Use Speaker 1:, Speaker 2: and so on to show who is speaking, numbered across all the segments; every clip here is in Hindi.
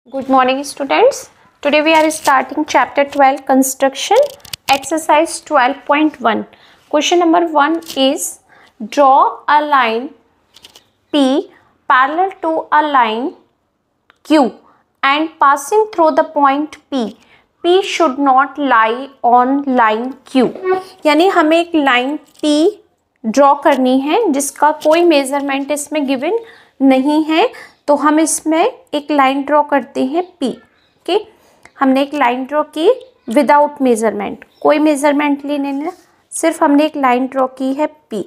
Speaker 1: Good morning students. Today we are starting chapter 12 construction exercise 12.1. Question number 1 is draw a line P parallel to a line Q and passing through the point P. P should not lie on line Q. यानी हमें एक लाइन P ड्रॉ करनी है जिसका कोई मेजरमेंट इसमें गिवन नहीं है, तो हम इसमें एक लाइन ड्रॉ करते हैं P। ओके, हमने एक लाइन ड्रॉ की विदाउट मेजरमेंट, कोई मेजरमेंट लेने ना, सिर्फ हमने एक लाइन ड्रॉ की है P।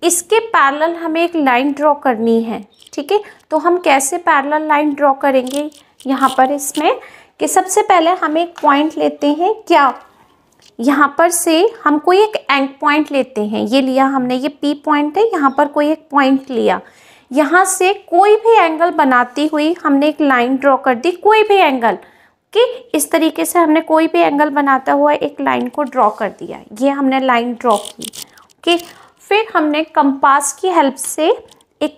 Speaker 1: इसके पैरेलल हमें एक लाइन ड्रॉ करनी है। ठीक है, तो हम कैसे पैरेलल लाइन ड्रॉ करेंगे यहाँ पर इसमें कि सबसे पहले हम एक पॉइंट लेते हैं। क्या यहाँ पर से हम कोई एक एंड पॉइंट लेते हैं, ये लिया हमने, ये P पॉइंट है, यहाँ पर कोई एक पॉइंट लिया, यहाँ से कोई भी एंगल बनाती हुई हमने एक लाइन ड्रॉ कर दी, कोई भी एंगल कि इस तरीके से हमने कोई भी एंगल बनाता हुआ एक लाइन को ड्रॉ कर दिया, ये हमने लाइन ड्रॉ की। ओके, फिर हमने कंपास की हेल्प से एक,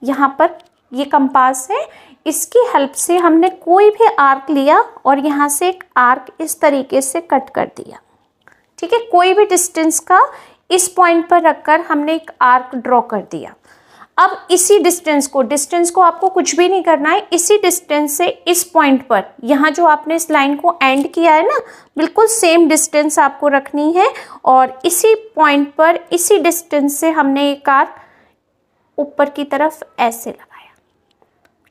Speaker 1: यहाँ पर ये कंपास है, इसकी हेल्प से हमने कोई भी आर्क लिया और यहाँ से एक आर्क इस तरीके से कट कर दिया। ठीक है, कोई भी डिस्टेंस का इस पॉइंट पर रखकर हमने एक आर्क ड्रॉ कर दिया। अब इसी डिस्टेंस को आपको कुछ भी नहीं करना है, इसी डिस्टेंस से इस पॉइंट पर, यहाँ जो आपने इस लाइन को एंड किया है ना, बिल्कुल सेम डिस्टेंस आपको रखनी है और इसी पॉइंट पर इसी डिस्टेंस से हमने एक आर्क ऊपर की तरफ ऐसे लगाया।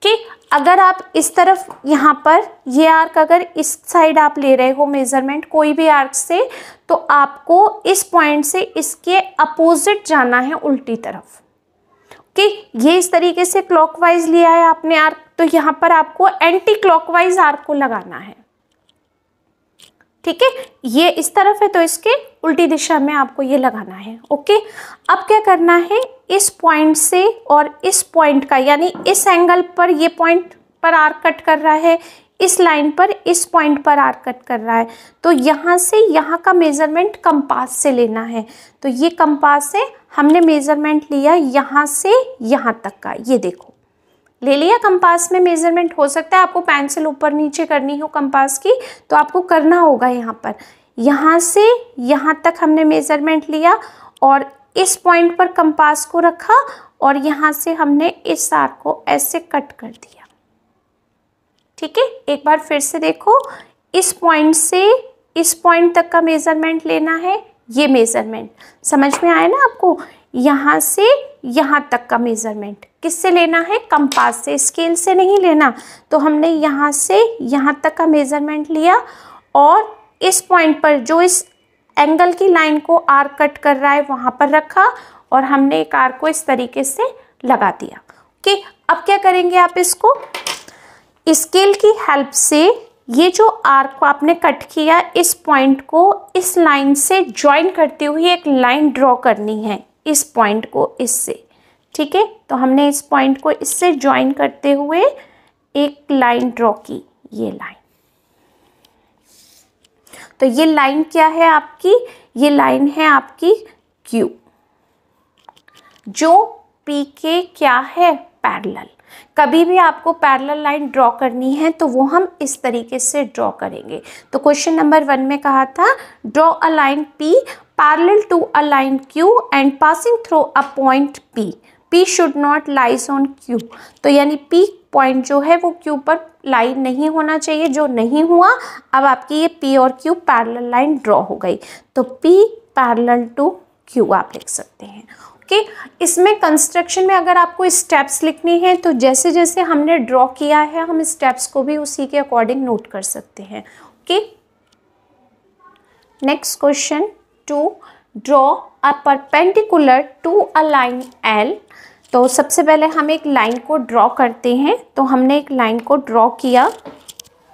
Speaker 1: कि अगर आप इस तरफ, यहाँ पर ये आर्क अगर इस साइड आप ले रहे हो मेजरमेंट कोई भी आर्क से, तो आपको इस पॉइंट से इसके अपोजिट जाना है, उल्टी तरफ। कि ये इस तरीके से क्लॉकवाइज लिया है आपने आर्क, तो यहाँ पर आपको एंटी क्लॉकवाइज आर्क को लगाना है। ठीक है, ये इस तरफ है तो इसके उल्टी दिशा में आपको ये लगाना है। ओके, अब क्या करना है, इस पॉइंट से और इस पॉइंट का, यानी इस एंगल पर ये पॉइंट पर आर्क कट कर रहा है, इस लाइन पर इस पॉइंट पर आर्क कट कर रहा है, तो यहाँ से यहाँ का मेजरमेंट कंपास से लेना है। तो ये कंपास से हमने मेजरमेंट लिया यहाँ से यहाँ तक का, ये देखो ले लिया कंपास में मेजरमेंट। हो सकता है आपको पेंसिल ऊपर नीचे करनी हो कंपास की, तो आपको करना होगा यहाँ पर, यहाँ से यहाँ तक हमने मेजरमेंट लिया और इस पॉइंट पर कंपास को रखा और यहाँ से हमने इस आर्क को ऐसे कट कर दिया। ठीक है, एक बार फिर से देखो, इस पॉइंट से इस पॉइंट तक का मेजरमेंट लेना है, ये मेजरमेंट समझ में आया ना आपको। यहाँ से यहाँ तक का मेजरमेंट किससे लेना है, कंपास से, स्केल से नहीं लेना। तो हमने यहाँ से यहाँ तक का मेजरमेंट लिया और इस पॉइंट पर जो इस एंगल की लाइन को आर्क कट कर रहा है वहाँ पर रखा और हमने एक आर्क को इस तरीके से लगा दिया। ओके, अब क्या करेंगे आप, इसको स्केल की हेल्प से ये जो आर्क को आपने कट किया, इस पॉइंट को इस लाइन से ज्वाइन करते हुए एक लाइन ड्रॉ करनी है, इस पॉइंट को इससे। ठीक है, तो हमने इस पॉइंट को इससे ज्वाइन करते हुए एक लाइन ड्रॉ की, ये लाइन। तो ये लाइन क्या है आपकी, ये लाइन है आपकी Q, जो P के क्या है, पैरेलल। कभी भी आपको पैरेलल लाइन ड्रॉ करनी है तो वो हम इस तरीके से ड्रॉ करेंगे। तो क्वेश्चन नंबर 1 में कहा था draw a line P parallel to a line Q and passing through a point P। P should not lies on Q। तो यानी P पॉइंट जो है वो Q पर लाई नहीं होना चाहिए, जो नहीं हुआ। अब आपकी ये P और Q पैरेलल लाइन ड्रॉ हो गई, तो P पैरेलल टू Q आप लिख सकते हैं। ओके, इसमें कंस्ट्रक्शन में अगर आपको स्टेप्स लिखने हैं तो जैसे जैसे हमने ड्रॉ किया है हम स्टेप्स को भी उसी के अकॉर्डिंग नोट कर सकते हैं। Okay, next question 2, draw a perpendicular to a line L। तो सबसे पहले हम एक लाइन को ड्रॉ करते हैं। तो हमने एक लाइन को ड्रॉ किया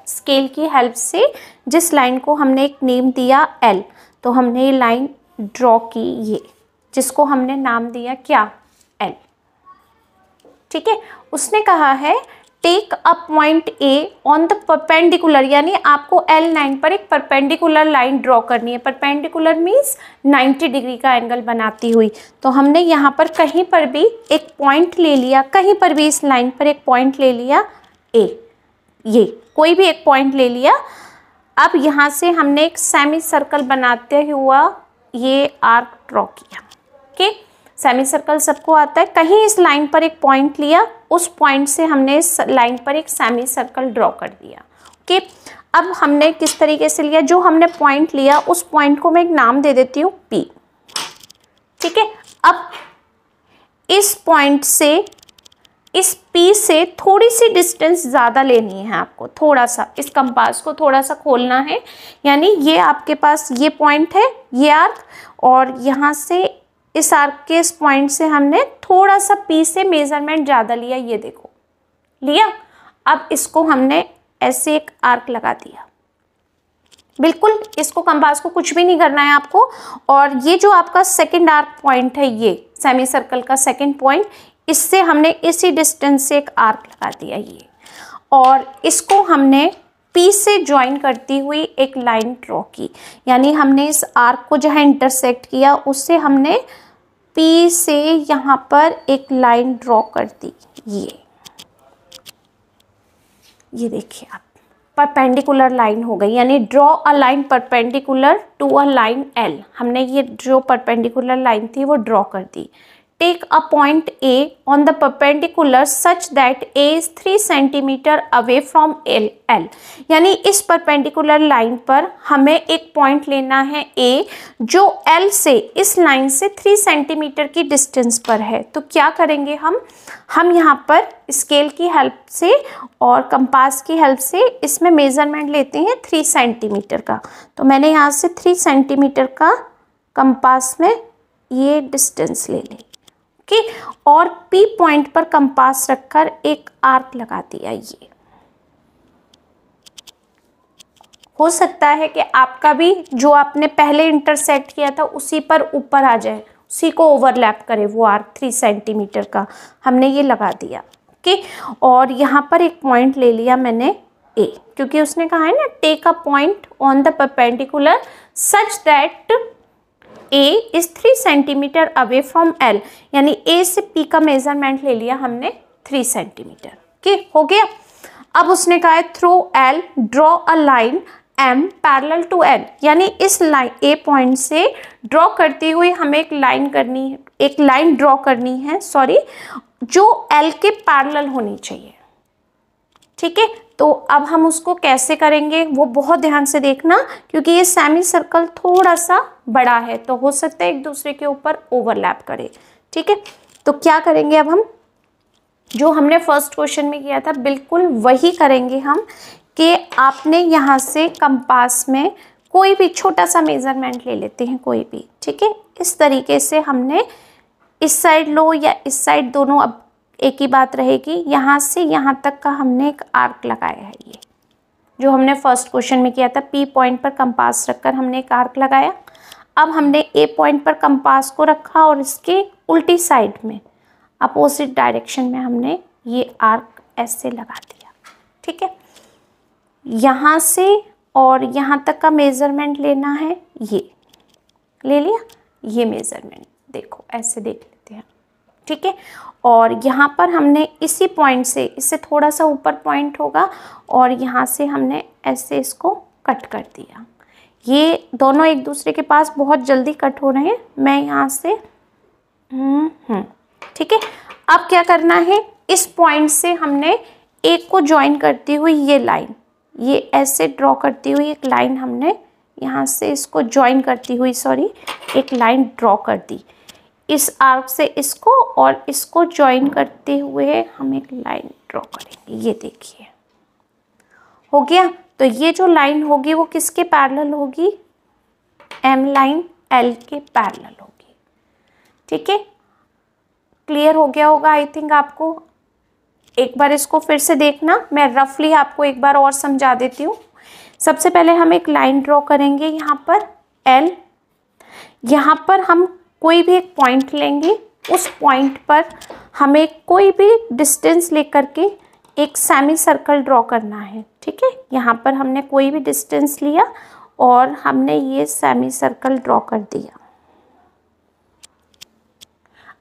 Speaker 1: स्केल की हेल्प से, जिस लाइन को हमने एक नेम दिया L। तो हमने ये लाइन ड्रॉ की, ये जिसको हमने नाम दिया क्या, L। ठीक है, उसने कहा है take a point A on the perpendicular, यानी आपको L लाइन पर एक परपेंडिकुलर लाइन ड्रॉ करनी है। परपेंडिकुलर मीन्स 90 डिग्री का एंगल बनाती हुई। तो हमने यहाँ पर कहीं पर भी एक पॉइंट ले लिया, कहीं पर भी इस लाइन पर एक पॉइंट ले लिया A। ये कोई भी एक पॉइंट ले लिया। अब यहाँ से हमने एक सेमी सर्कल बनाते हुआ ये आर्क ड्रॉ किया। ओके, सेमी सर्कल सबको आता है। कहीं इस लाइन पर एक पॉइंट लिया, उस पॉइंट से हमने इस लाइन पर एक सेमी सर्कल ड्रॉ कर दिया। ओके, अब हमने किस तरीके से लिया, जो हमने पॉइंट लिया उस पॉइंट को मैं एक नाम दे देती हूँ P। ठीक है, अब इस पॉइंट से, इस P से थोड़ी सी डिस्टेंस ज़्यादा लेनी है आपको, थोड़ा सा इस कंपास को थोड़ा सा खोलना है। यानी ये आपके पास ये पॉइंट है, ये आर्क, और यहाँ से इस आर्क के इस पॉइंट से हमने थोड़ा सा P से मेजरमेंट ज़्यादा लिया, ये देखो लिया। अब इसको हमने ऐसे एक आर्क लगा दिया। बिल्कुल इसको कंपास को कुछ भी नहीं करना है आपको। और ये जो आपका सेकंड आर्क पॉइंट है, ये सेमी सर्कल का सेकंड पॉइंट, इससे हमने इसी डिस्टेंस से एक आर्क लगा दिया ये, और इसको हमने P से ज्वाइन करती हुई एक लाइन ड्रॉ की। यानी हमने इस आर्क को जहाँ इंटरसेक्ट किया उससे हमने P से यहाँ पर एक लाइन ड्रॉ कर दी। ये देखिए आप, परपेंडिकुलर लाइन हो गई। यानी draw a line perpendicular to a line L। हमने ये जो परपेंडिकुलर लाइन थी वो ड्रॉ कर दी। Take a point A on the perpendicular such that A is 3 centimetre away from L। यानी इस परपेंडिकुलर लाइन पर हमें एक पॉइंट लेना है A, जो L से, इस लाइन से 3 सेंटीमीटर की डिस्टेंस पर है। तो क्या करेंगे हम यहाँ पर स्केल की हेल्प से और कंपास की हेल्प से इसमें मेजरमेंट लेते हैं 3 सेंटीमीटर का। तो मैंने यहाँ से 3 सेंटीमीटर का कंपास में ये डिस्टेंस ले ली। ओके, और P पॉइंट पर कंपास रखकर एक आर्क लगा दिया। ये हो सकता है कि आपका भी जो आपने पहले इंटरसेक्ट किया था उसी पर ऊपर आ जाए, उसी को ओवरलैप करे वो आर्क 3 सेंटीमीटर का। हमने ये लगा दिया। ओके, और यहाँ पर एक पॉइंट ले लिया मैंने A, क्योंकि उसने कहा है ना take a point on the perpendicular such that A is 3 centimetre away from L। यानी A से P का मेजरमेंट ले लिया हमने 3 सेंटीमीटर। ओके, हो गया। अब उसने कहा है through L draw a line M parallel to L। यानी इस लाइन A पॉइंट से ड्रॉ करती हुई हमें एक लाइन ड्रॉ करनी है, जो L के पैरेलल होनी चाहिए। ठीक है, तो अब हम उसको कैसे करेंगे वो बहुत ध्यान से देखना, क्योंकि ये सेमी सर्कल थोड़ा सा बड़ा है तो हो सकता है एक दूसरे के ऊपर ओवरलैप करे। ठीक है, तो क्या करेंगे अब हम, जो हमने फर्स्ट क्वेश्चन में किया था बिल्कुल वही करेंगे हम, कि आपने यहाँ से कंपास में कोई भी छोटा सा मेजरमेंट ले लेते हैं, कोई भी। ठीक है, इस तरीके से हमने इस साइड लो या इस साइड, दोनों अब एक ही बात रहेगी। यहाँ से यहाँ तक का हमने एक आर्क लगाया है, ये जो हमने फर्स्ट क्वेश्चन में किया था। P पॉइंट पर कंपास रखकर हमने एक आर्क लगाया। अब हमने A पॉइंट पर कंपास को रखा और इसके उल्टी साइड में, अपोजिट डायरेक्शन में हमने ये आर्क ऐसे लगा दिया। ठीक है, यहाँ से और यहाँ तक का मेजरमेंट लेना है, ये ले लिया। ये मेजरमेंट देखो, ऐसे देख लेते हैं। ठीक है, और यहाँ पर हमने इसी पॉइंट से, इससे थोड़ा सा ऊपर पॉइंट होगा, और यहाँ से हमने ऐसे इसको कट कर दिया। ये दोनों एक दूसरे के पास बहुत जल्दी कट हो रहे हैं। मैं यहाँ से ठीक है, अब क्या करना है, इस पॉइंट से हमने एक को ज्वाइन करती हुई ये लाइन, ये ऐसे ड्रॉ करती हुई एक लाइन हमने यहाँ से इसको ज्वाइन करती हुई एक लाइन ड्रॉ कर दी। इस आर्क से इसको और इसको ज्वाइन करते हुए हम एक लाइन ड्रॉ करेंगे। ये देखिए हो गया। तो ये जो लाइन होगी वो किसके पैरेलल होगी, M लाइन L के पैरेलल होगी। ठीक है, क्लियर हो गया होगा आई थिंक आपको। एक बार इसको फिर से देखना, मैं रफली आपको एक बार और समझा देती हूँ। सबसे पहले हम एक लाइन ड्रॉ करेंगे यहाँ पर L। यहाँ पर हम कोई भी एक पॉइंट लेंगे, उस पॉइंट पर हमें कोई भी डिस्टेंस लेकर के एक सेमी सर्कल ड्रॉ करना है। ठीक है, यहाँ पर हमने कोई भी डिस्टेंस लिया और हमने ये सेमी सर्कल ड्रॉ कर दिया।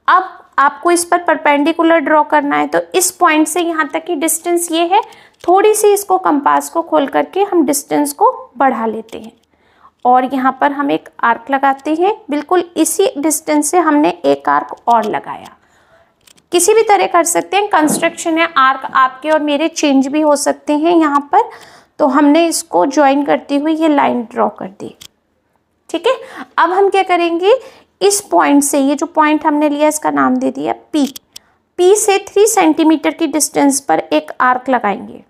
Speaker 1: अब आपको इस पर परपेंडिकुलर ड्रॉ करना है, तो इस पॉइंट से यहाँ तक की डिस्टेंस ये है। थोड़ी सी इसको कंपास को खोल करके हम डिस्टेंस को बढ़ा लेते हैं और यहाँ पर हम एक आर्क लगाते हैं। बिल्कुल इसी डिस्टेंस से हमने एक आर्क और लगाया। किसी भी तरह कर सकते हैं, कंस्ट्रक्शन है, आर्क आपके और मेरे चेंज भी हो सकते हैं यहाँ पर। तो हमने इसको ज्वाइन करती हुई ये लाइन ड्रॉ कर दी। ठीक है, अब हम क्या करेंगे, इस पॉइंट से, ये जो पॉइंट हमने लिया इसका नाम दे दिया P, P से 3 सेंटीमीटर की डिस्टेंस पर एक आर्क लगाएंगे।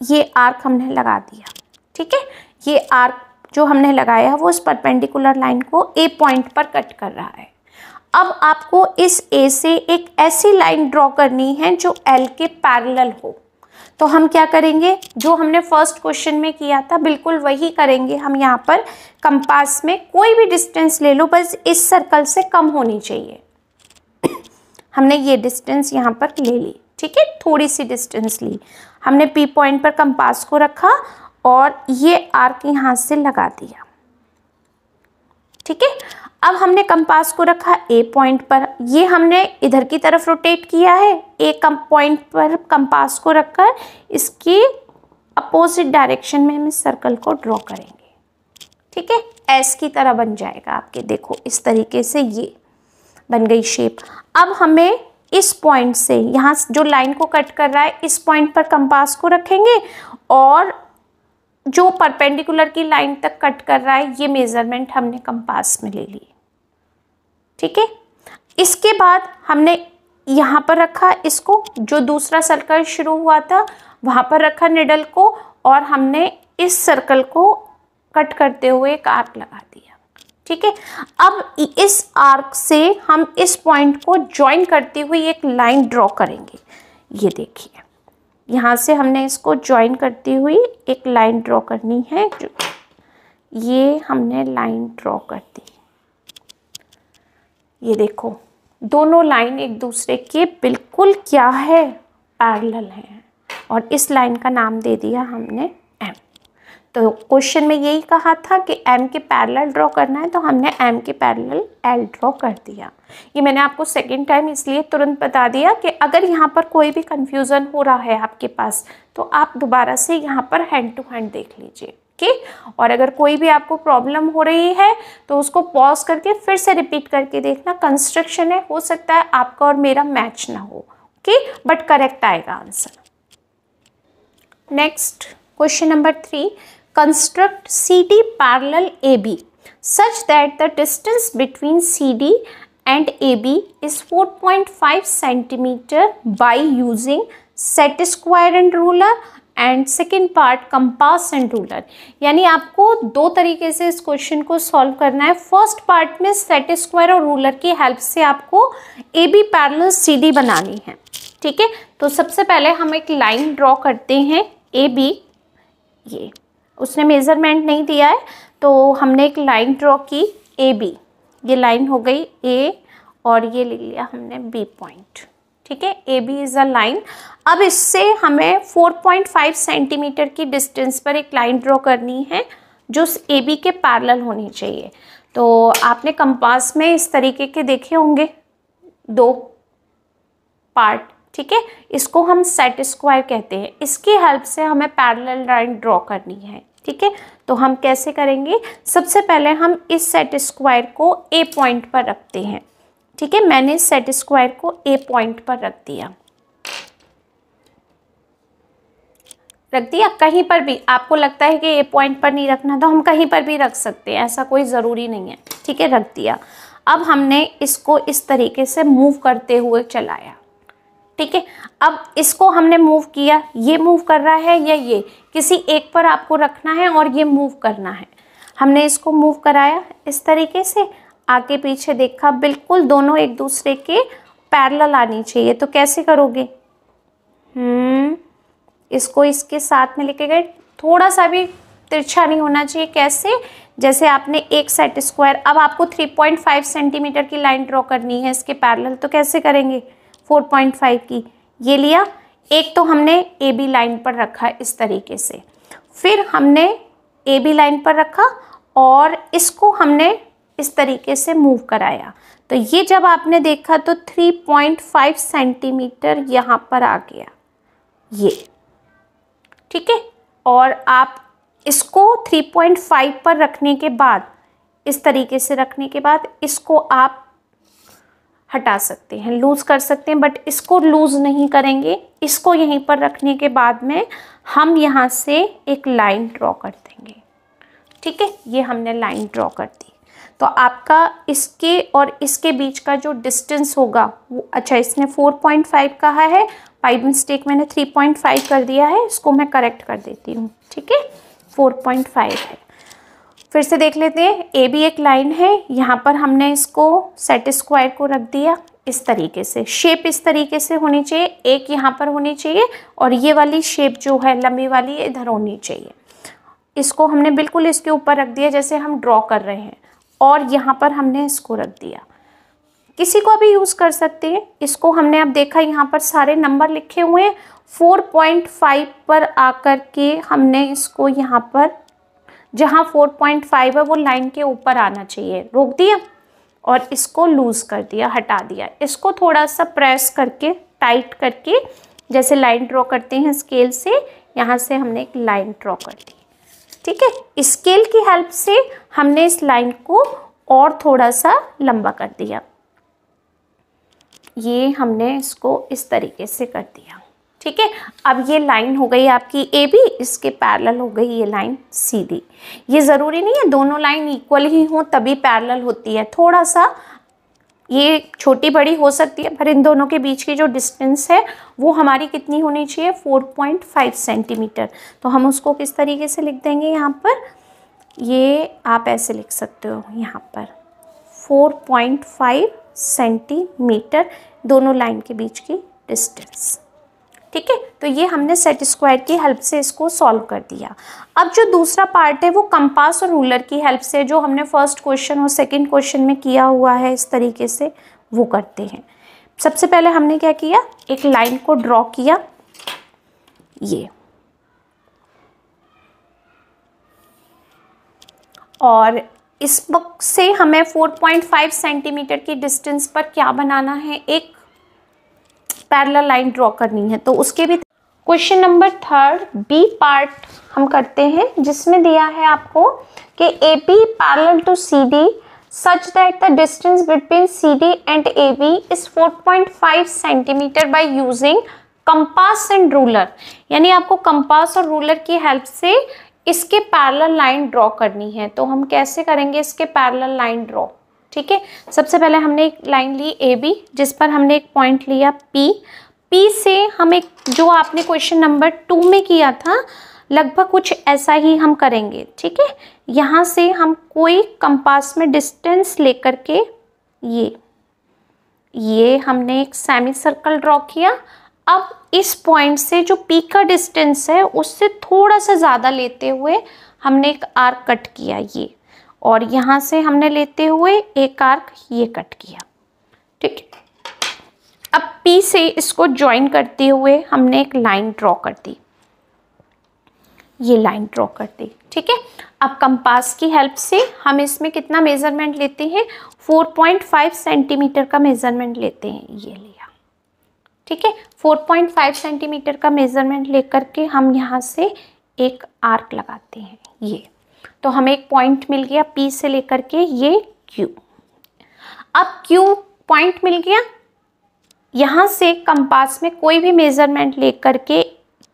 Speaker 1: ये आर्क हमने लगा दिया। ठीक है, ये आर्क जो हमने लगाया वो इस परपेंडिकुलर लाइन को A पॉइंट पर कट कर रहा है। अब आपको इस A से एक ऐसी लाइन ड्रॉ करनी है जो L के पैरेलल हो। तो हम क्या करेंगे, जो हमने फर्स्ट क्वेश्चन में किया था बिल्कुल वही करेंगे हम। यहाँ पर कंपास में कोई भी डिस्टेंस ले लो, बस इस सर्कल से कम होनी चाहिए। हमने ये डिस्टेंस यहाँ पर ले ली। ठीक है, थोड़ी सी डिस्टेंस ली हमने। P पॉइंट पर कंपास को रखा और ये आर्क यहाँ से लगा दिया। ठीक है, अब हमने कंपास को रखा A पॉइंट पर, ये हमने इधर की तरफ रोटेट किया है। A पॉइंट पर कंपास को रखकर इसकी अपोजिट डायरेक्शन में हम इस सर्कल को ड्रॉ करेंगे। ठीक है, S की तरह बन जाएगा आपके, देखो इस तरीके से ये बन गई शेप। अब हमें इस पॉइंट से, यहाँ जो लाइन को कट कर रहा है, इस पॉइंट पर कंपास को रखेंगे और जो परपेंडिकुलर की लाइन तक कट कर रहा है ये मेजरमेंट हमने कंपास में ले ली। ठीक है, इसके बाद हमने यहाँ पर रखा इसको, जो दूसरा सर्कल शुरू हुआ था वहाँ पर रखा निडल को और हमने इस सर्कल को कट करते हुए एक आर्क लगा दिया। ठीक है, अब इस आर्क से हम इस पॉइंट को ज्वाइन करती हुई एक लाइन ड्रॉ करेंगे। ये देखिए, यहाँ से हमने इसको ज्वाइन करती हुई एक लाइन ड्रॉ करनी है। जो ये हमने लाइन ड्रॉ कर दी। ये देखो, दोनों लाइन एक दूसरे के बिल्कुल क्या है, पैरेलल हैं और इस लाइन का नाम दे दिया हमने M। तो क्वेश्चन में यही कहा था कि M के पैरेलल ड्रॉ करना है, तो हमने M के पैरेलल L ड्रॉ कर दिया। ये मैंने आपको सेकेंड टाइम इसलिए तुरंत बता दिया कि अगर यहाँ पर कोई भी कंफ्यूजन हो रहा है आपके पास तो आप दोबारा से यहाँ पर हैंड टू हैंड देख लीजिए। और अगर कोई भी आपको प्रॉब्लम हो रही है तो उसको पॉज करके फिर से रिपीट करके देखना। कंस्ट्रक्शन है, हो सकता है आपका और मेरा मैच ना हो, बट करेक्ट आएगा answer. Next question number 3, construct CD parallel AB such that the distance between CD and AB is 4.5 centimeter by using set square and ruler and second part compass and ruler. यानी आपको दो तरीके से इस क्वेश्चन को सॉल्व करना है। फर्स्ट पार्ट में सेट स्क्वायर और रूलर की हेल्प से आपको AB पैरेलल CD बनानी है। ठीक है, तो सबसे पहले हम एक लाइन ड्रॉ करते हैं AB। ये उसने मेजरमेंट नहीं दिया है तो हमने एक लाइन ड्रॉ की AB। ये लाइन हो गई A और ये ले लिया हमने B पॉइंट। ठीक है, AB इज अ लाइन। अब इससे हमें 4.5 सेंटीमीटर की डिस्टेंस पर एक लाइन ड्रॉ करनी है जो AB के पैरेलल होनी चाहिए। तो आपने कंपास में इस तरीके के देखे होंगे दो पार्ट। ठीक है, इसको हम सेट स्क्वायर कहते हैं। इसकी हेल्प से हमें पैरेलल लाइन ड्रॉ करनी है। ठीक है, तो हम कैसे करेंगे, सबसे पहले हम इस सेट स्क्वायर को A पॉइंट पर रखते हैं। ठीक है, मैंने सेट स्क्वायर को A पॉइंट पर रख दिया। कहीं पर भी आपको लगता है कि A पॉइंट पर नहीं रखना तो हम कहीं पर भी रख सकते हैं, ऐसा कोई ज़रूरी नहीं है। ठीक है, रख दिया। अब हमने इसको इस तरीके से मूव करते हुए चलाया। ठीक है, अब इसको हमने मूव किया, ये मूव कर रहा है या ये, किसी एक पर आपको रखना है और ये मूव करना है। हमने इसको मूव कराया इस तरीके से, आगे पीछे देखा, बिल्कुल दोनों एक दूसरे के पैरेलल आनी चाहिए। तो कैसे करोगे, इसको इसके साथ में लेके गए, थोड़ा सा भी तिरछा नहीं होना चाहिए। कैसे, जैसे आपने एक सेट स्क्वायर, अब आपको 3.5 सेंटीमीटर की लाइन ड्रॉ करनी है इसके पैरेलल, तो कैसे करेंगे, 4.5 की ये लिया, एक तो हमने AB लाइन पर रखा इस तरीके से, फिर हमने AB लाइन पर रखा और इसको हमने इस तरीके से मूव कराया। तो ये जब आपने देखा तो 3.5 सेंटीमीटर यहाँ पर आ गया ये, ठीक है। और आप इसको 3.5 पर रखने के बाद, इस तरीके से रखने के बाद इसको आप हटा सकते हैं, लूज़ कर सकते हैं, बट इसको लूज़ नहीं करेंगे। इसको यहीं पर रखने के बाद में हम यहाँ से एक लाइन ड्रॉ कर देंगे, ठीक है। ये हमने लाइन ड्रॉ कर दी। तो आपका इसके और इसके बीच का जो डिस्टेंस होगा वो, अच्छा इसने 4.5 कहा है, बाय मिस्टेक मैंने 3.5 कर दिया है, इसको मैं करेक्ट कर देती हूँ, ठीक है। 4.5 है। फिर से देख लेते हैं, ए भी एक लाइन है, यहाँ पर हमने इसको सेट स्क्वायर को रख दिया इस तरीके से। शेप इस तरीके से होनी चाहिए, एक यहाँ पर होनी चाहिए और ये वाली शेप जो है लंबी वाली इधर होनी चाहिए। इसको हमने बिल्कुल इसके ऊपर रख दिया जैसे हम ड्रॉ कर रहे हैं, और यहाँ पर हमने इसको रख दिया। किसी को भी यूज़ कर सकते हैं। इसको हमने अब देखा यहाँ पर सारे नंबर लिखे हुए हैं, 4.5 पर आकर के हमने इसको यहाँ पर, जहाँ 4.5 है वो लाइन के ऊपर आना चाहिए, रोक दिया और इसको लूज़ कर दिया, हटा दिया। इसको थोड़ा सा प्रेस करके, टाइट करके, जैसे लाइन ड्रॉ करते हैं स्केल से, यहाँ से हमने एक लाइन ड्रॉ कर दी, ठीक है। स्केल की हेल्प से हमने इस लाइन को और थोड़ा सा लंबा कर दिया। ये हमने इसको इस तरीके से कर दिया, ठीक है। अब ये लाइन हो गई आपकी ए बी, इसके पैरेलल हो गई ये लाइन सी डी। ये ज़रूरी नहीं है दोनों लाइन इक्वल ही हो तभी पैरेलल होती है, थोड़ा सा ये छोटी बड़ी हो सकती है, पर इन दोनों के बीच की जो डिस्टेंस है वो हमारी कितनी होनी चाहिए, 4.5 सेंटीमीटर। तो हम उसको किस तरीके से लिख देंगे, यहाँ पर ये आप ऐसे लिख सकते हो, यहाँ पर 4.5 सेंटीमीटर दोनों लाइन के बीच की डिस्टेंस, ठीक है। तो ये हमने सेट स्क्वायर की हेल्प से इसको सॉल्व कर दिया। अब जो दूसरा पार्ट है वो कंपास और रूलर की हेल्प से, जो हमने फर्स्ट क्वेश्चन और सेकंड क्वेश्चन में किया हुआ है इस तरीके से, वो करते हैं। सबसे पहले हमने क्या किया, एक लाइन को ड्रॉ किया, ये, और इस बुक से हमें 4.5 सेंटीमीटर की डिस्टेंस पर क्या बनाना है, एक पैरेलल लाइन ड्रॉ करनी है। तो उसके भी क्वेश्चन नंबर 3 बी पार्ट हम करते हैं, जिसमें दिया है आपको कि A B parallel to C D such that the distance between C D and A B is 4.5 centimetre by using compass and ruler. यानी आपको कंपास और रूलर की हेल्प से इसके पैरेलल लाइन ड्रॉ करनी है। तो हम कैसे करेंगे इसके पैरेलल लाइन ड्रॉ, ठीक है। सबसे पहले हमने एक लाइन ली ए बी, जिस पर हमने एक पॉइंट लिया पी। पी से हम एक, जो आपने क्वेश्चन नंबर 2 में किया था, लगभग कुछ ऐसा ही हम करेंगे, ठीक है। यहाँ से हम कोई कंपास में डिस्टेंस लेकर के ये हमने एक सेमी सर्कल ड्रॉ किया। अब इस पॉइंट से जो पी का डिस्टेंस है उससे थोड़ा सा ज़्यादा लेते हुए हमने एक आर्क कट किया ये, और यहाँ से हमने लेते हुए एक आर्क ये कट किया, ठीक है। अब P से इसको ज्वाइन करते हुए हमने एक लाइन ड्रॉ कर दी, ये लाइन ड्रॉ कर दी, ठीक है। अब कंपास की हेल्प से हम इसमें कितना मेजरमेंट लेते हैं, 4.5 सेंटीमीटर का मेजरमेंट लेते हैं, ये लिया, ठीक है। 4.5 सेंटीमीटर का मेजरमेंट लेकर के हम यहाँ से एक आर्क लगाते हैं ये। तो हमें एक पॉइंट मिल गया P से लेकर के ये Q। अब Q पॉइंट मिल गया, यहाँ से कंपास में कोई भी मेजरमेंट लेकर के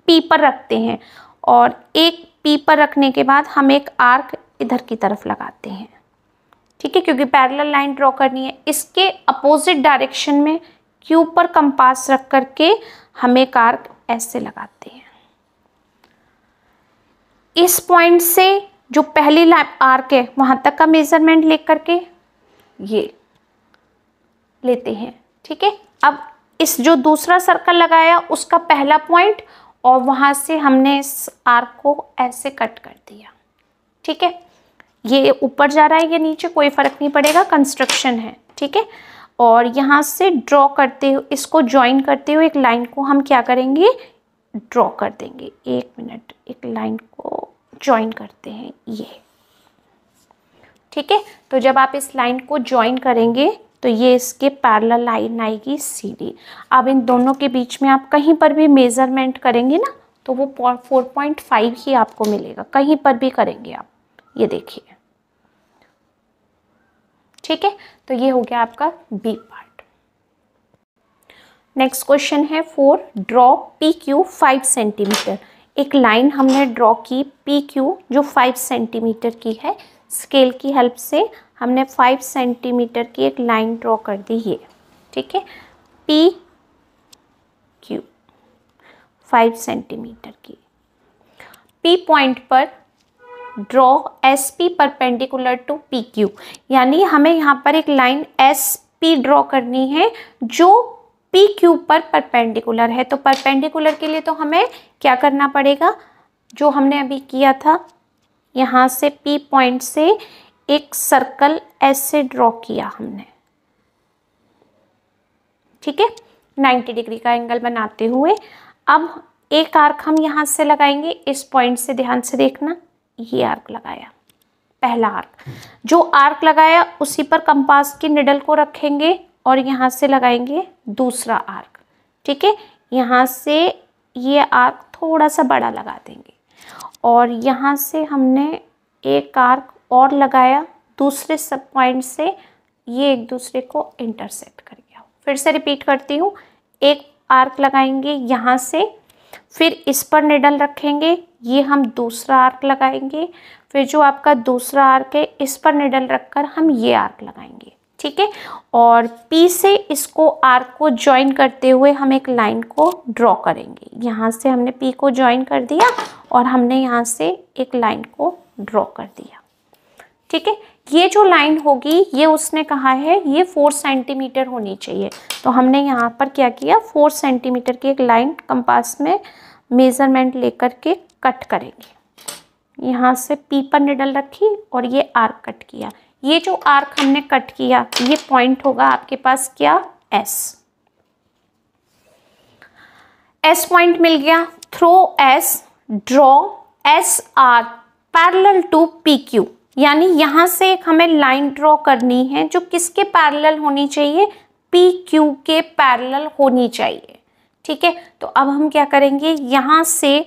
Speaker 1: P पर रखते हैं, और एक P पर रखने के बाद हम एक आर्क इधर की तरफ लगाते हैं, ठीक है, क्योंकि पैरेलल लाइन ड्रॉ करनी है। इसके अपोजिट डायरेक्शन में Q पर कंपास रख करके हम एक आर्क ऐसे लगाते हैं। इस पॉइंट से जो पहली आर्क है वहाँ तक का मेजरमेंट लेकर के ये लेते हैं, ठीक है। अब इस जो दूसरा सर्कल लगाया उसका पहला पॉइंट, और वहाँ से हमने इस आर्क को ऐसे कट कर दिया, ठीक है। ये ऊपर जा रहा है या नीचे कोई फ़र्क नहीं पड़ेगा, कंस्ट्रक्शन है, ठीक है। और यहाँ से ड्रॉ करते हुए, इसको ज्वाइन करते हुए एक लाइन को हम क्या करेंगे, ड्रॉ कर देंगे। एक मिनट, एक लाइन को ज्वाइन करते हैं ये, ठीक है। तो जब आप इस लाइन को ज्वाइन करेंगे तो ये इसके पैरेलल लाइन आएगी CD। अब इन दोनों के बीच में आप कहीं पर भी मेजरमेंट करेंगे ना तो वो 4.5 ही आपको मिलेगा, कहीं पर भी करेंगे आप, ये देखिए, ठीक है। तो ये हो गया आपका बी पार्ट। नेक्स्ट क्वेश्चन है 4, ड्रॉ PQ 5 सेंटीमीटर। एक लाइन हमने ड्रॉ की PQ जो 5 सेंटीमीटर की है, स्केल की हेल्प से हमने 5 सेंटीमीटर की एक लाइन ड्रॉ कर दी ये, ठीक है। PQ 5 सेंटीमीटर की, P पॉइंट पर draw SP perpendicular to PQ, यानी हमें यहाँ पर एक लाइन SP ड्रॉ करनी है जो PQ पर परपेंडिकुलर है। तो परपेंडिकुलर के लिए तो हमें क्या करना पड़ेगा, जो हमने अभी किया था, यहाँ से P पॉइंट से एक सर्कल ऐसे ड्रॉ किया हमने, ठीक है, 90 डिग्री का एंगल बनाते हुए। अब एक आर्क हम यहाँ से लगाएंगे, इस पॉइंट से, ध्यान से देखना, ये आर्क लगाया, पहला आर्क। जो आर्क लगाया उसी पर कंपास की निडल को रखेंगे और यहाँ से लगाएंगे दूसरा आर्क, ठीक है। यहाँ से ये आर्क थोड़ा सा बड़ा लगा देंगे और यहाँ से हमने एक आर्क और लगाया दूसरे सब पॉइंट से, ये एक दूसरे को इंटरसेक्ट कर गया। फिर से रिपीट करती हूँ, एक आर्क लगाएंगे यहाँ से, फिर इस पर निडल रखेंगे, ये हम दूसरा आर्क लगाएंगे, फिर जो आपका दूसरा आर्क है इस पर निडल रखकर हम ये आर्क लगाएंगे, ठीक है। और P से इसको आर्क को ज्वाइन करते हुए हम एक लाइन को ड्रॉ करेंगे। यहाँ से हमने P को ज्वाइन कर दिया और हमने यहाँ से एक लाइन को ड्रॉ कर दिया, ठीक है। ये जो लाइन होगी ये उसने कहा है ये 4 सेंटीमीटर होनी चाहिए, तो हमने यहाँ पर क्या किया, 4 सेंटीमीटर की एक लाइन कंपास में मेज़रमेंट लेकर के कट करेंगे। यहाँ से P पर निडल रखी और ये आर्क कट किया। ये जो आर्क हमने कट किया ये पॉइंट होगा आपके पास क्या, S पॉइंट मिल गया। Through S, draw SR parallel to PQ, यानी यहाँ से एक हमें लाइन ड्रॉ करनी है जो किसके पैरेलल होनी चाहिए, PQ के पैरेलल होनी चाहिए, ठीक है। तो अब हम क्या करेंगे, यहाँ से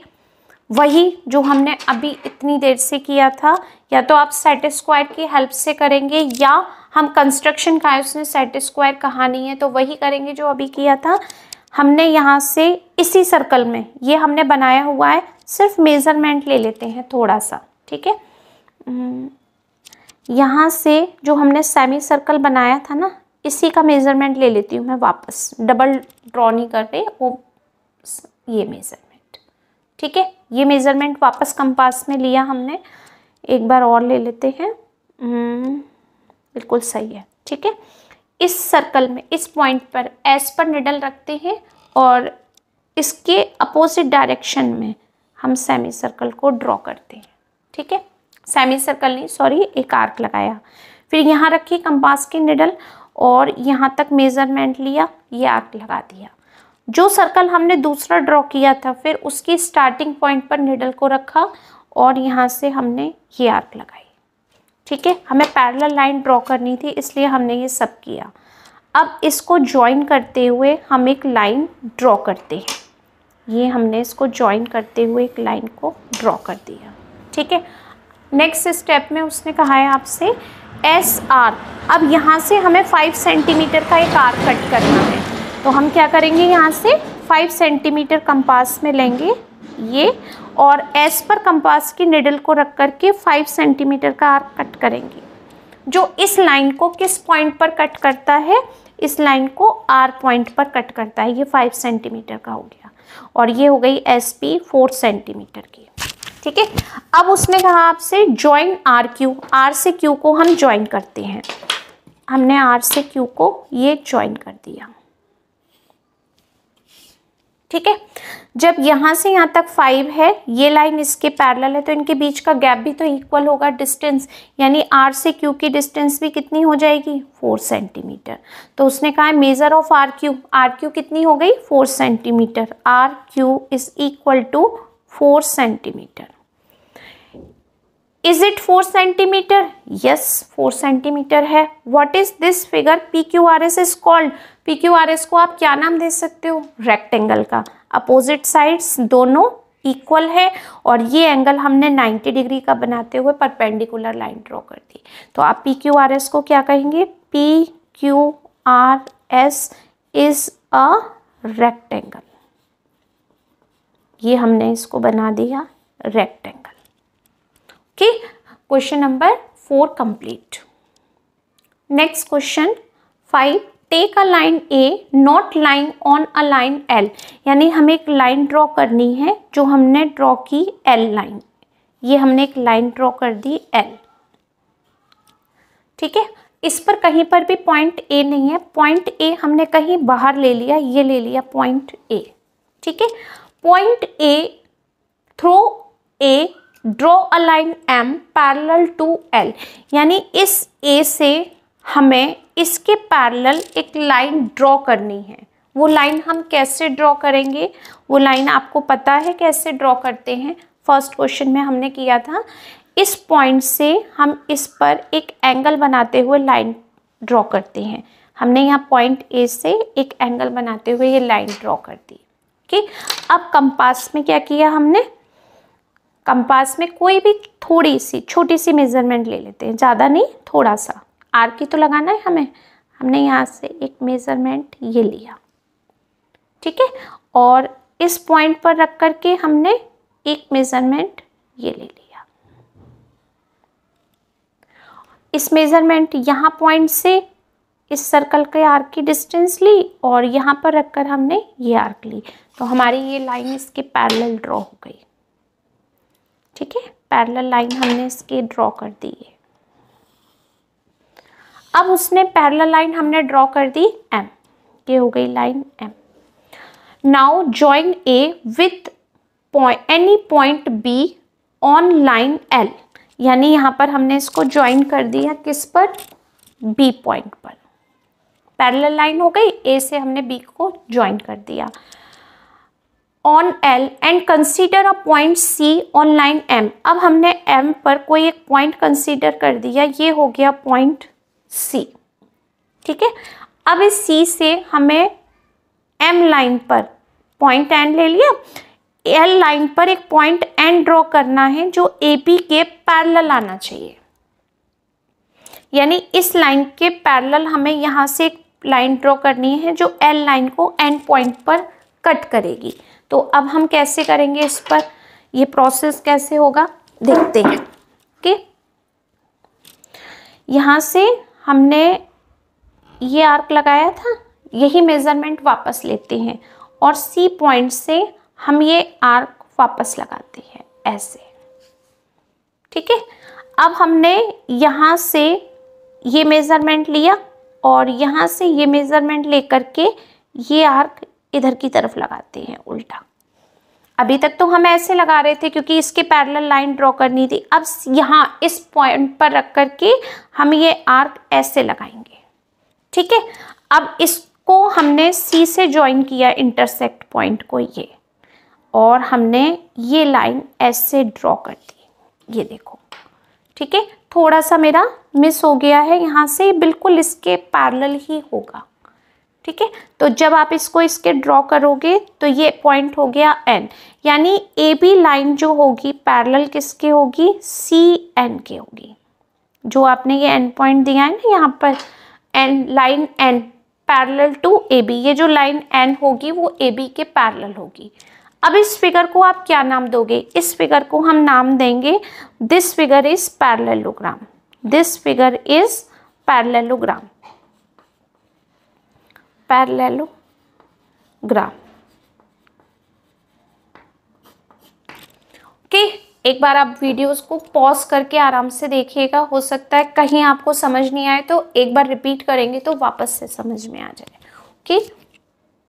Speaker 1: वही जो हमने अभी इतनी देर से किया था, या तो आप सेट स्क्वायर की हेल्प से करेंगे या हम कंस्ट्रक्शन का है उसने सेट स्क्वायर कहा नहीं है तो वही करेंगे जो अभी किया था हमने। यहाँ से इसी सर्कल में ये हमने बनाया हुआ है, सिर्फ मेज़रमेंट ले लेते हैं थोड़ा सा, ठीक है। यहाँ से जो हमने सेमी सर्कल बनाया था ना, इसी का मेज़रमेंट ले लेती हूँ मैं वापस, डबल ड्रॉ नहीं कर रही, वो ये मेज़रमेंट, ठीक है। ये मेज़रमेंट वापस कंपास में लिया हमने, एक बार और ले लेते हैं, बिल्कुल सही है, ठीक है। इस सर्कल में इस पॉइंट पर S पर निडल रखते हैं और इसके अपोजिट डायरेक्शन में हम सेमी सर्कल को ड्रॉ करते हैं, ठीक है। सेमी सर्कल नहीं, सॉरी, एक आर्क लगाया, फिर यहाँ रखी कंपास की निडल और यहाँ तक मेज़रमेंट लिया, ये आर्क लगा दिया। जो सर्कल हमने दूसरा ड्रॉ किया था फिर उसकी स्टार्टिंग पॉइंट पर निडल को रखा और यहाँ से हमने ये आर्क लगाई, ठीक है। हमें पैरेलल लाइन ड्रॉ करनी थी इसलिए हमने ये सब किया। अब इसको ज्वाइन करते हुए हम एक लाइन ड्रॉ करते हैं, ये हमने इसको ज्वाइन करते हुए एक लाइन को ड्रॉ कर दिया, ठीक है। नेक्स्ट स्टेप में उसने कहा है आपसे SR। अब यहाँ से हमें 5 सेंटीमीटर का एक आर्क कट करना है, तो हम क्या करेंगे, यहाँ से 5 सेंटीमीटर कंपास में लेंगे ये और S पर कंपास की निडल को रख करके 5 सेंटीमीटर का आर्क कट करेंगे, जो इस लाइन को किस पॉइंट पर कट करता है, इस लाइन को R पॉइंट पर कट करता है। ये 5 सेंटीमीटर का हो गया और ये हो गई SP 4 सेंटीमीटर की, ठीक है। अब उसने कहा आपसे ज्वाइन RQ, R से Q को हम ज्वाइन करते हैं। हमने R से Q को ये ज्वाइन कर दिया, ठीक है। जब यहाँ से यहाँ तक 5 है, ये लाइन इसके पैरेलल है, तो इनके बीच का गैप भी तो इक्वल होगा डिस्टेंस, यानी R से Q की डिस्टेंस भी कितनी हो जाएगी, 4 सेंटीमीटर। तो उसने कहा है मेजर ऑफ RQ कितनी हो गई, 4 centimetre. RQ is equal to 4 centimetre. Is it 4 centimetre? Yes 4 centimetre है। What is this figure? PQRS is called. PQRS को आप क्या नाम दे सकते हो? रेक्टेंगल का। अपोजिट साइड्स दोनों इक्वल है और ये एंगल हमने 90 डिग्री का बनाते हुए परपेंडिकुलर लाइन ड्रॉ कर दी। तो आप PQRS को क्या कहेंगे? PQRS is a rectangle. ये हमने इसको बना दिया rectangle. Okay, question number 4 complete. Next question 5, take a line A not line on a line L, यानी हमें एक लाइन ड्रॉ करनी है जो हमने ड्रॉ की एल लाइन। ये हमने एक लाइन ड्रॉ कर दी एल, ठीक है। इस पर कहीं पर भी पॉइंट ए नहीं है, पॉइंट ए हमने कहीं बाहर ले लिया, ये ले लिया पॉइंट ए, ठीक है। Point A through A draw a line M parallel to L, यानी इस ए से हमें इसके पैरेलल एक लाइन ड्रॉ करनी है। वो लाइन हम कैसे ड्रॉ करेंगे? वो लाइन आपको पता है कैसे ड्रॉ करते हैं, फर्स्ट क्वेश्चन में हमने किया था। इस पॉइंट से हम इस पर एक एंगल बनाते हुए लाइन ड्रॉ करते हैं। हमने यहाँ पॉइंट ए से एक एंगल बनाते हुए ये लाइन ड्रॉ कर दी, ठीक। अब कंपास में क्या किया हमने? कंपास में कोई भी थोड़ी सी छोटी सी मेजरमेंट ले लेते हैं, ज़्यादा नहीं, थोड़ा सा। आर की तो लगाना है हमें। हमने यहाँ से एक मेजरमेंट ये लिया, ठीक है, और इस पॉइंट पर रख करके हमने एक मेजरमेंट ये ले लिया। इस मेजरमेंट यहाँ पॉइंट से इस सर्कल के आर्क की डिस्टेंस ली और यहाँ पर रखकर हमने ये आर्क ली, तो हमारी ये लाइन इसके पैरेलल ड्रॉ हो गई, ठीक है। पैरेलल लाइन हमने इसके ड्रॉ कर दी है। अब उसने पैरेलल लाइन हमने ड्रॉ कर दी एम, ये हो गई line M. Now join A with any point B on line L, यानी यहाँ पर हमने इसको ज्वाइन कर दिया किस पर? बी पॉइंट पर। पैरेलल लाइन हो गई, ए से हमने बी को ज्वाइन कर दिया on L and consider a point C on line M. अब हमने एम पर कोई एक पॉइंट कंसीडर कर दिया, ये हो गया पॉइंट सी, ठीक है। अब इस सी से हमें एम लाइन पर पॉइंट एन ले लिया, एल लाइन पर एक पॉइंट एन ड्रॉ करना है जो ए बी के पैरेलल आना चाहिए, यानी इस लाइन के पैरेलल हमें यहाँ से एक लाइन ड्रॉ करनी है जो एल लाइन को एन पॉइंट पर कट करेगी। तो अब हम कैसे करेंगे इस पर? ये प्रोसेस कैसे होगा देखते हैं, ओके। यहाँ से हमने ये आर्क लगाया था, यही मेजरमेंट वापस लेते हैं और सी पॉइंट से हम ये आर्क वापस लगाते हैं ऐसे, ठीक है। अब हमने यहाँ से ये मेजरमेंट लिया और यहाँ से ये मेजरमेंट लेकर के ये आर्क इधर की तरफ लगाते हैं उल्टा। अभी तक तो हम ऐसे लगा रहे थे क्योंकि इसके पैरेलल लाइन ड्रॉ करनी थी। अब यहाँ इस पॉइंट पर रख करके हम ये आर्क ऐसे लगाएंगे, ठीक है। अब इसको हमने सी से ज्वाइन किया इंटरसेक्ट पॉइंट को ये, और हमने ये लाइन ऐसे ड्रॉ कर दी, ये देखो, ठीक है। थोड़ा सा मेरा मिस हो गया है, यहाँ से बिल्कुल इसके पैरेलल ही होगा, ठीक है। तो जब आप इसको इसके ड्रॉ करोगे तो ये पॉइंट हो गया एन, यानी ए बी लाइन जो होगी पैरेलल किसके होगी? सी एन के होगी। जो आपने ये एन पॉइंट दिया है ना यहाँ पर, N line N parallel to A B, ये जो लाइन एन होगी वो ए बी के पैरेलल होगी। अब इस फिगर को आप क्या नाम दोगे? इस फिगर को हम नाम देंगे this figure is parallelogram. This figure is parallelogram, parallelogram, okay. एक बार आप वीडियोस को पॉज करके आराम से देखिएगा, हो सकता है कहीं आपको समझ नहीं आए तो एक बार रिपीट करेंगे तो वापस से समझ में आ जाए, ओके।